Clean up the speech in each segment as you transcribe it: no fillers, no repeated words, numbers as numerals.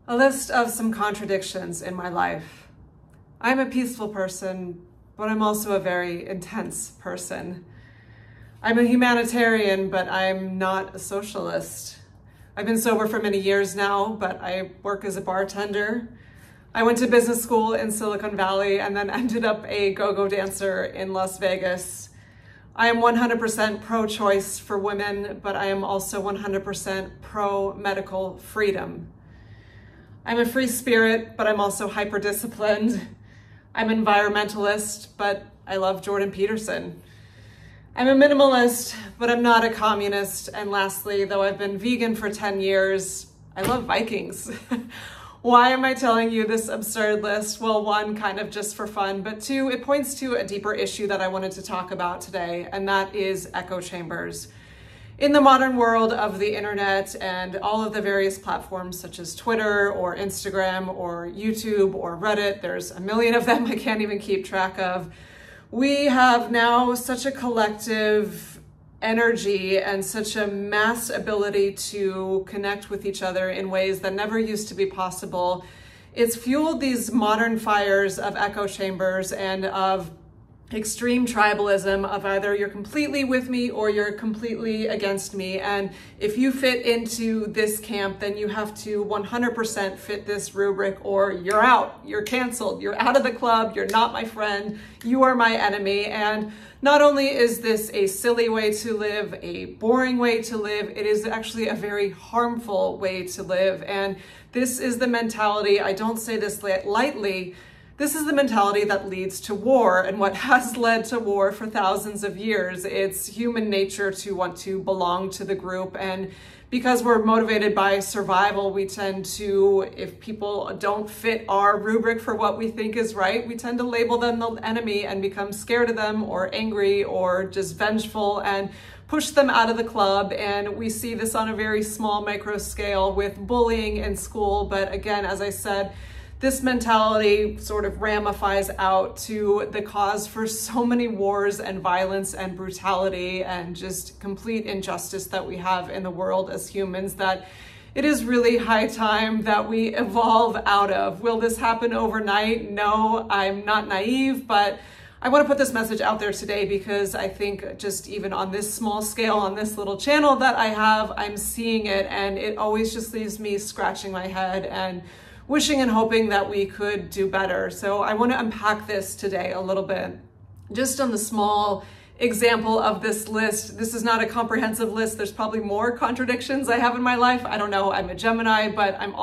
A list of some contradictions in my life. I'm a peaceful person, but I'm also a very intense person. I'm a humanitarian, but I'm not a socialist. I've been sober for many years now, but I work as a bartender. I went to business school in Silicon Valley and then ended up a go-go dancer in Las Vegas. I am 100% pro-choice for women, but I am also 100% pro-medical freedom. I'm a free spirit, but I'm also hyper-disciplined. I'm an environmentalist, but I love Jordan Peterson. I'm a minimalist, but I'm not a communist. And lastly, though I've been vegan for 10 years, I love Vikings. Why am I telling you this absurd list? Well, one, kind of just for fun, but two, it points to a deeper issue that I wanted to talk about today, and that is echo chambers. In the modern world of the internet and all of the various platforms such as Twitter or Instagram or YouTube or Reddit, there's a million of them I can't even keep track of. We have now such a collective energy and such a mass ability to connect with each other in ways that never used to be possible. It's fueled these modern fires of echo chambers and of extreme tribalism of either you're completely with me or you're completely against me. And if you fit into this camp, then you have to 100% fit this rubric or you're out, you're canceled, you're out of the club, you're not my friend, you are my enemy. And not only is this a silly way to live, a boring way to live, it is actually a very harmful way to live. And this is the mentality, I don't say this lightly, this is the mentality that leads to war and what has led to war for thousands of years. It's human nature to want to belong to the group. And because we're motivated by survival, we tend to, if people don't fit our rubric for what we think is right, we tend to label them the enemy and become scared of them or angry or just vengeful and push them out of the club. And we see this on a very small micro scale with bullying in school. But again, as I said, this mentality sort of ramifies out to the cause for so many wars and violence and brutality and just complete injustice that we have in the world as humans that it is really high time that we evolve out of. Will this happen overnight? No, I'm not naive, but I want to put this message out there today because I think just even on this small scale, on this little channel that I have, I'm seeing it and it always just leaves me scratching my head and wishing and hoping that we could do better. So I want to unpack this today a little bit. Just on the small example of this list, this is not a comprehensive list. There's probably more contradictions I have in my life. I don't know, I'm a Gemini, but I'm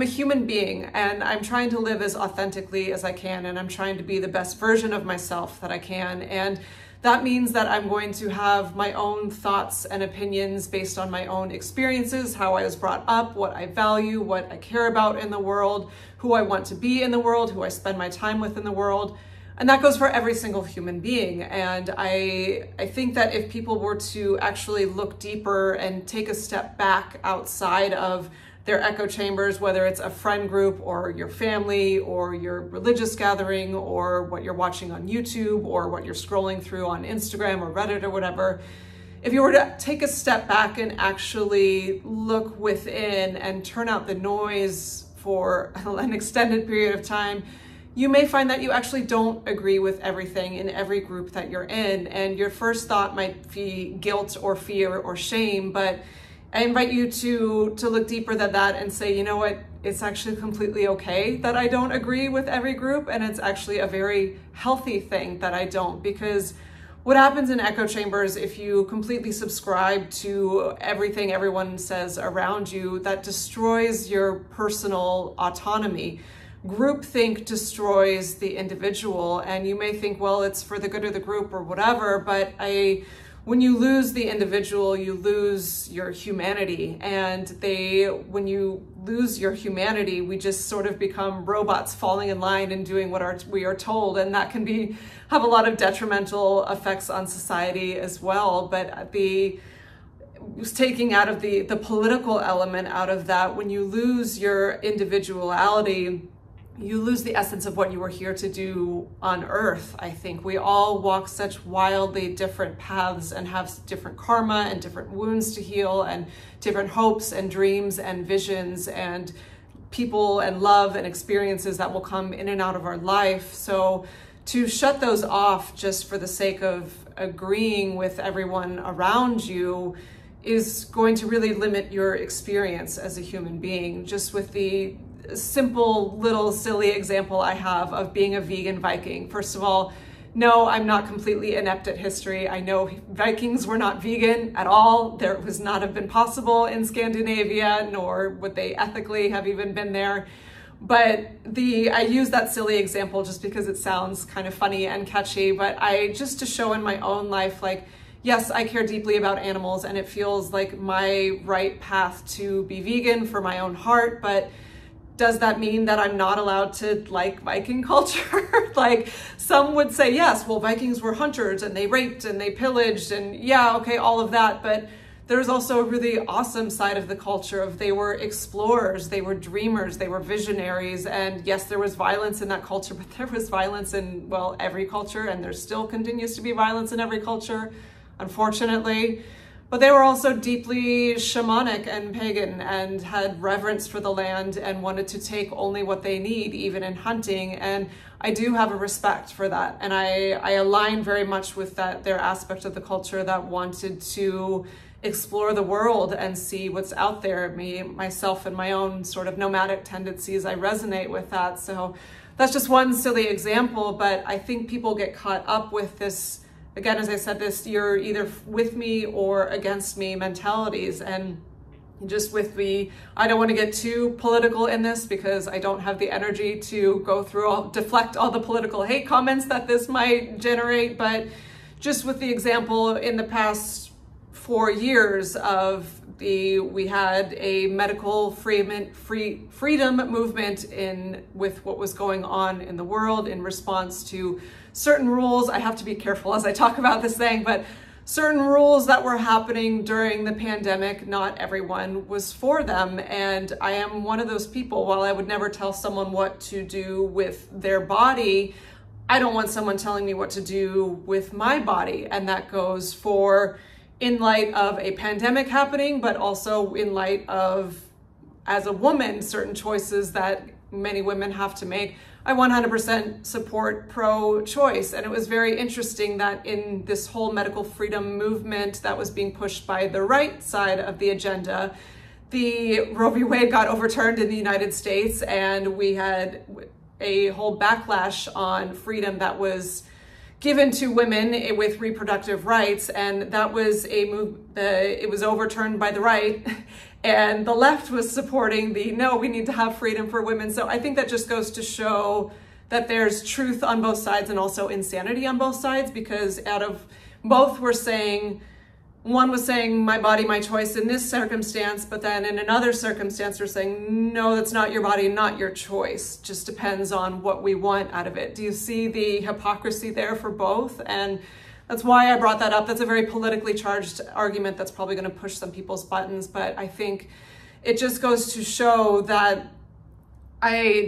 a human being and I'm trying to live as authentically as I can and I'm trying to be the best version of myself that I can. And that means that I'm going to have my own thoughts and opinions based on my own experiences, how I was brought up, what I value, what I care about in the world, who I want to be in the world, who I spend my time with in the world. And that goes for every single human being. And I think that if people were to actually look deeper and take a step back outside of their echo chambers, whether it's a friend group or your family or your religious gathering or what you're watching on YouTube or what you're scrolling through on Instagram or Reddit or whatever, if you were to take a step back and actually look within and turn out the noise for an extended period of time, you may find that you actually don't agree with everything in every group that you're in. And your first thought might be guilt or fear or shame, but I invite you to look deeper than that and say, you know what, it's actually completely okay that I don't agree with every group. And it's actually a very healthy thing that I don't, because what happens in echo chambers, if you completely subscribe to everything everyone says around you, that destroys your personal autonomy. Groupthink destroys the individual, and you may think, well, it's for the good of the group or whatever, but when you lose the individual, you lose your humanity. And when you lose your humanity, we just sort of become robots falling in line and doing what we are told. And that can have a lot of detrimental effects on society as well. But taking out of the political element out of that, when you lose your individuality, you lose the essence of what you were here to do on earth. I think we all walk such wildly different paths and have different karma and different wounds to heal and different hopes and dreams and visions and people and love and experiences that will come in and out of our life. So to shut those off just for the sake of agreeing with everyone around you is going to really limit your experience as a human being. Just with the simple little silly example I have of being a vegan Viking. First of all, no, I'm not completely inept at history. I know Vikings were not vegan at all. There was not have been possible in Scandinavia, nor would they ethically have even been there. But I use that silly example just because it sounds kind of funny and catchy, but just to show in my own life, like, yes, I care deeply about animals and it feels like my right path to be vegan for my own heart, but does that mean that I'm not allowed to like Viking culture? Like, some would say, yes, well, Vikings were hunters and they raped and they pillaged and yeah, okay, all of that. But there's also a really awesome side of the culture of they were explorers, they were dreamers, they were visionaries. And yes, there was violence in that culture, but there was violence in, well, every culture, and there still continues to be violence in every culture, unfortunately. But they were also deeply shamanic and pagan and had reverence for the land and wanted to take only what they need, even in hunting. And I do have a respect for that. And I align very much with their aspect of the culture that wanted to explore the world and see what's out there. Myself and my own sort of nomadic tendencies, I resonate with that. So that's just one silly example, but I think people get caught up with this, again, as I said, this you're either with me or against me mentalities. And just with me, I don't want to get too political in this because I don't have the energy to go through deflect all the political hate comments that this might generate. But just with the example in the past 4 years of we had a medical freedom movement with what was going on in the world in response to certain rules. I have to be careful as I talk about this thing, but certain rules that were happening during the pandemic, not everyone was for them. And I am one of those people, while I would never tell someone what to do with their body, I don't want someone telling me what to do with my body. And that goes for in light of a pandemic happening, but also in light of, as a woman, certain choices that many women have to make. I 100% support pro-choice. And it was very interesting that in this whole medical freedom movement that was being pushed by the right side of the agenda, the Roe v. Wade got overturned in the United States, and we had a whole backlash on freedom that was given to women with reproductive rights, and that was it was overturned by the right, and the left was supporting no, we need to have freedom for women. So I think that just goes to show that there's truth on both sides and also insanity on both sides, because out of both were saying, one was saying my body, my choice in this circumstance, but then in another circumstance they're saying, no, that's not your body, not your choice. Just depends on what we want out of it. Do you see the hypocrisy there for both? And that's why I brought that up. That's a very politically charged argument that's probably going to push some people's buttons, but I think it just goes to show that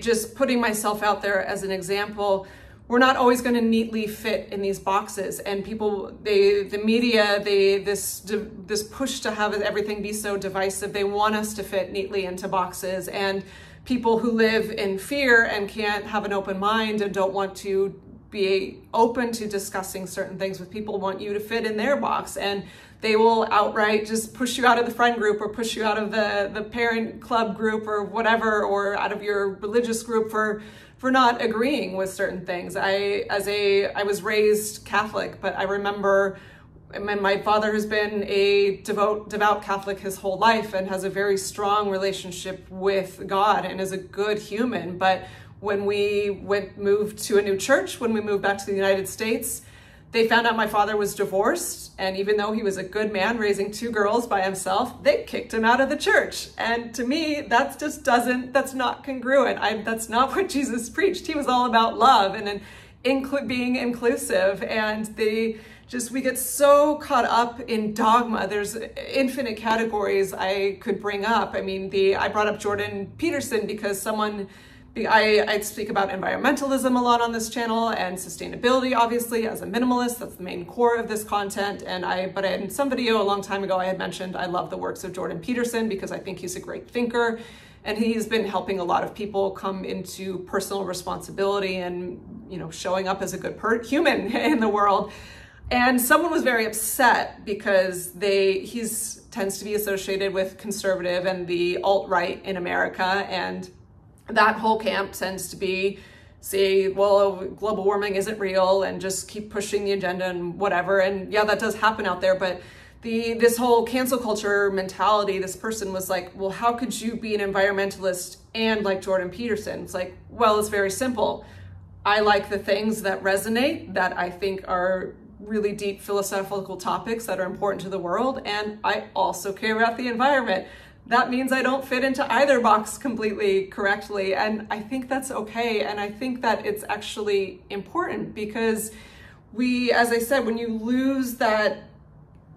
just putting myself out there as an example, we're not always going to neatly fit in these boxes, and people, the media, this push to have everything be so divisive. They want us to fit neatly into boxes, and people who live in fear and can't have an open mind and don't want to be open to discussing certain things with people want you to fit in their box, and they will outright just push you out of the friend group or push you out of the parent club group or whatever, or out of your religious group for not agreeing with certain things. I was raised Catholic, but I remember, and my father has been a devout Catholic his whole life and has a very strong relationship with God and is a good human. But when we moved to a new church, when we moved back to the United States, they found out my father was divorced, and even though he was a good man raising 2 girls by himself, they kicked him out of the church. And to me, that's not congruent. That's not what Jesus preached. He was all about love and being inclusive. And we get so caught up in dogma. There's infinite categories I could bring up. I mean, I brought up Jordan Peterson because I speak about environmentalism a lot on this channel, and sustainability, obviously, as a minimalist. That's the main core of this content. But in some video a long time ago, I had mentioned I love the works of Jordan Peterson because I think he's a great thinker. And he's been helping a lot of people come into personal responsibility and, showing up as a good human in the world. And someone was very upset because he tends to be associated with conservative and the alt-right in America. And that whole camp tends to say, well, global warming isn't real, and just keep pushing the agenda and whatever. And yeah, that does happen out there. But this whole cancel culture mentality, this person was like, well, how could you be an environmentalist and like Jordan Peterson? It's like, well, it's very simple. I like the things that resonate, that I think are really deep philosophical topics that are important to the world. And I also care about the environment. That means I don't fit into either box completely correctly. And I think that's okay. And I think that it's actually important because as I said, when you lose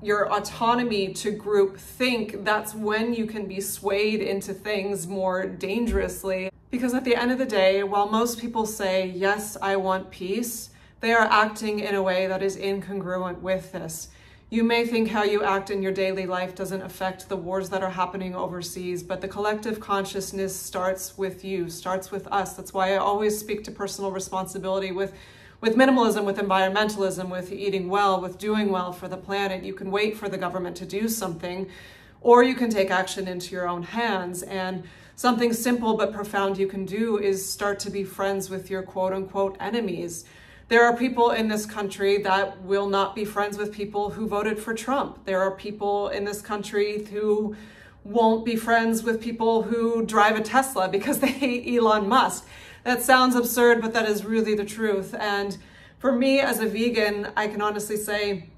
your autonomy to group think, that's when you can be swayed into things more dangerously. Because at the end of the day, while most people say, yes, I want peace, they are acting in a way that is incongruent with this. You may think how you act in your daily life doesn't affect the wars that are happening overseas, but the collective consciousness starts with you, starts with us. That's why I always speak to personal responsibility with minimalism, with environmentalism, with eating well, with doing well for the planet. You can wait for the government to do something, or you can take action into your own hands. And something simple but profound you can do is start to be friends with your quote unquote enemies. There are people in this country that will not be friends with people who voted for Trump. There are people in this country who won't be friends with people who drive a Tesla because they hate Elon Musk. That sounds absurd, but that is really the truth. And for me as a vegan, I can honestly say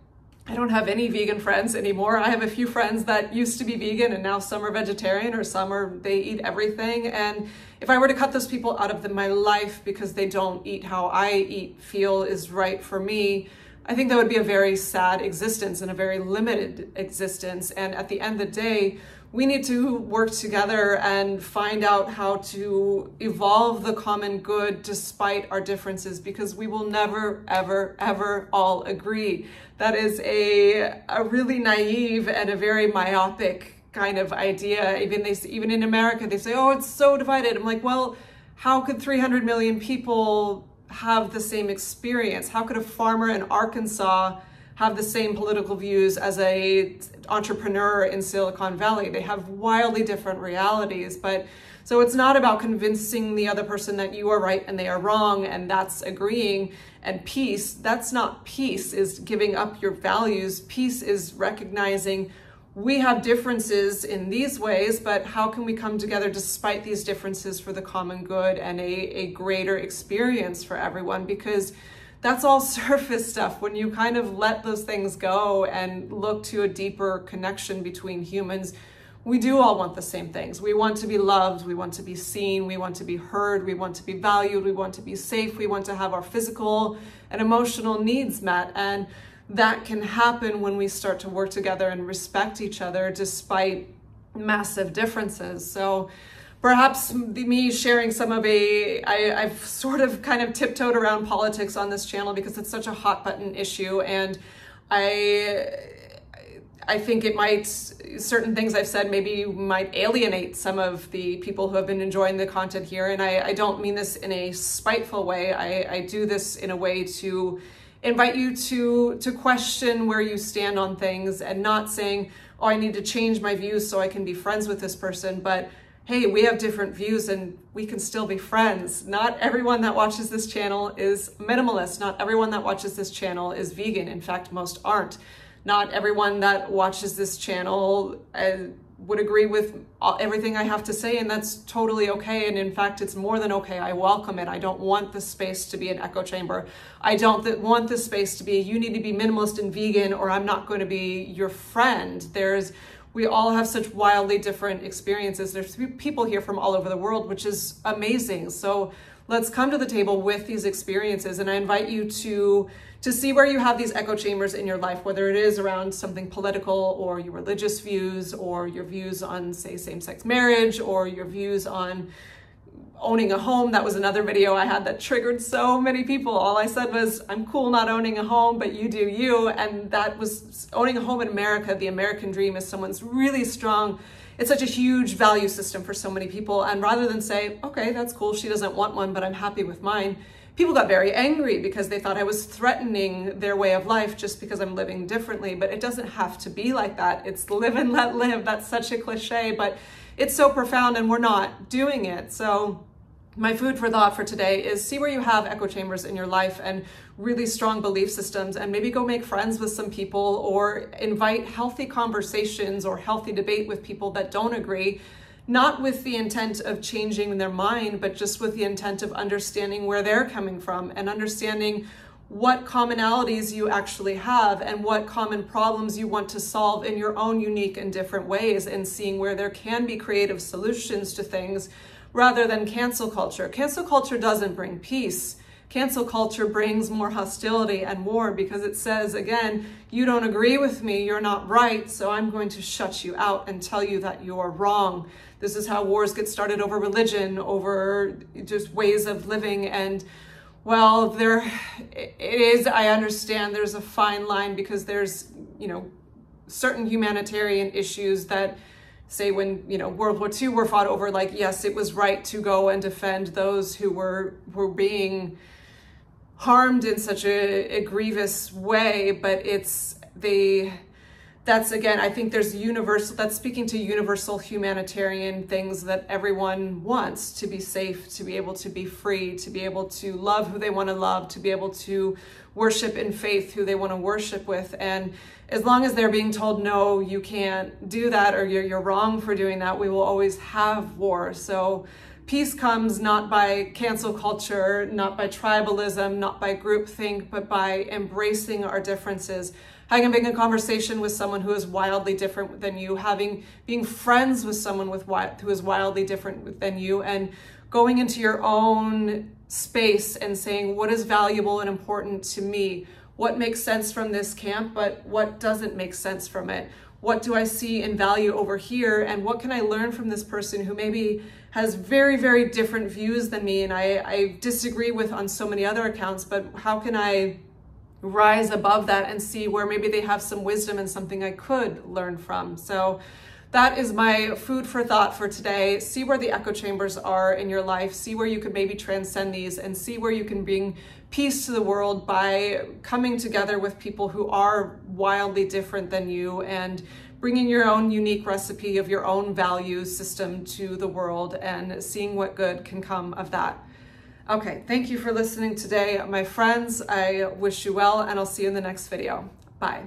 I don't have any vegan friends anymore. I have a few friends that used to be vegan and now some are vegetarian, or they eat everything. And if I were to cut those people out of my life because they don't eat how I feel is right for me, I think that would be a very sad existence and a very limited existence. And at the end of the day, we need to work together and find out how to evolve the common good despite our differences, because we will never, ever, ever all agree. That is a really naive and a very myopic kind of idea. Even in America, they say, oh, it's so divided. I'm like, well, how could 300 million people have the same experience? How could a farmer in Arkansas have the same political views as a entrepreneur in Silicon Valley? They have wildly different realities. So it's not about convincing the other person that you are right and they are wrong, and that's agreeing. And peace, that's not peace, is giving up your values. Peace is recognizing we have differences in these ways, but how can we come together despite these differences for the common good and a greater experience for everyone? Because that's all surface stuff. When you kind of let those things go and look to a deeper connection between humans, we do all want the same things. We want to be loved, we want to be seen, we want to be heard, we want to be valued, we want to be safe, we want to have our physical and emotional needs met. And that can happen when we start to work together and respect each other despite massive differences. So perhaps me sharing I've sort of kind of tiptoed around politics on this channel because it's such a hot button issue, and I think certain things I've said maybe might alienate some of the people who have been enjoying the content here. And I don't mean this in a spiteful way. I do this in a way to invite you to question where you stand on things, and not saying, oh, I need to change my views so I can be friends with this person, but hey, we have different views and we can still be friends. Not everyone that watches this channel is minimalist. Not everyone that watches this channel is vegan. In fact, most aren't. Not everyone that watches this channel would agree with everything I have to say, and that's totally okay. And in fact, it's more than okay. I welcome it. I don't want this space to be an echo chamber. I don't want this space to be, you need to be minimalist and vegan or I'm not going to be your friend. We all have such wildly different experiences. There's people here from all over the world, which is amazing. So let's come to the table with these experiences. And I invite you to see where you have these echo chambers in your life, whether it is around something political or your religious views or your views on, say, same-sex marriage, or your views on owning a home. That was another video I had that triggered so many people. All I said was, I'm cool not owning a home, but you do you. And that was owning a home in America. The American dream is someone's really strong it's such a huge value system for so many people. And rather than say, okay, that's cool, she doesn't want one, but I'm happy with mine, people got very angry because they thought I was threatening their way of life just because I'm living differently. But it doesn't have to be like that. It's live and let live. That's such a cliche, but it's so profound and we're not doing it. So my food for thought for today is see where you have echo chambers in your life and really strong belief systems, and maybe go make friends with some people or invite healthy conversations or healthy debate with people that don't agree, not with the intent of changing their mind, but just with the intent of understanding where they're coming from and understanding what commonalities you actually have and what common problems you want to solve in your own unique and different ways, and seeing where there can be creative solutions to things rather than cancel culture. Cancel culture doesn't bring peace. Cancel culture brings more hostility and war, because it says, again, you don't agree with me, you're not right, so I'm going to shut you out and tell you that you're wrong. This is how wars get started over religion, over just ways of living. And well, it is, I understand there's a fine line, because there's, certain humanitarian issues that say when, World War II were fought over, like, yes, it was right to go and defend those who were being harmed in such a grievous way, but that's again, I think there's that's speaking to universal humanitarian things that everyone wants: to be safe, to be able to be free, to be able to love who they want to love, to be able to worship in faith who they want to worship with. And as long as they're being told, no, you can't do that, or you're wrong for doing that, we will always have war. So peace comes not by cancel culture, not by tribalism, not by groupthink, but by embracing our differences. Having a conversation with someone who is wildly different than you, being friends with someone who is wildly different than you, and going into your own space and saying, what is valuable and important to me? What makes sense from this camp, but what doesn't make sense from it? What do I see in value over here? And what can I learn from this person who maybe has very, very different views than me, and I disagree with on so many other accounts, but how can I rise above that and see where maybe they have some wisdom and something I could learn from? So that is my food for thought for today. See where the echo chambers are in your life. See where you could maybe transcend these, and see where you can bring peace to the world by coming together with people who are wildly different than you, and bringing your own unique recipe of your own value system to the world, and seeing what good can come of that. Okay, thank you for listening today, my friends. I wish you well, and I'll see you in the next video. Bye.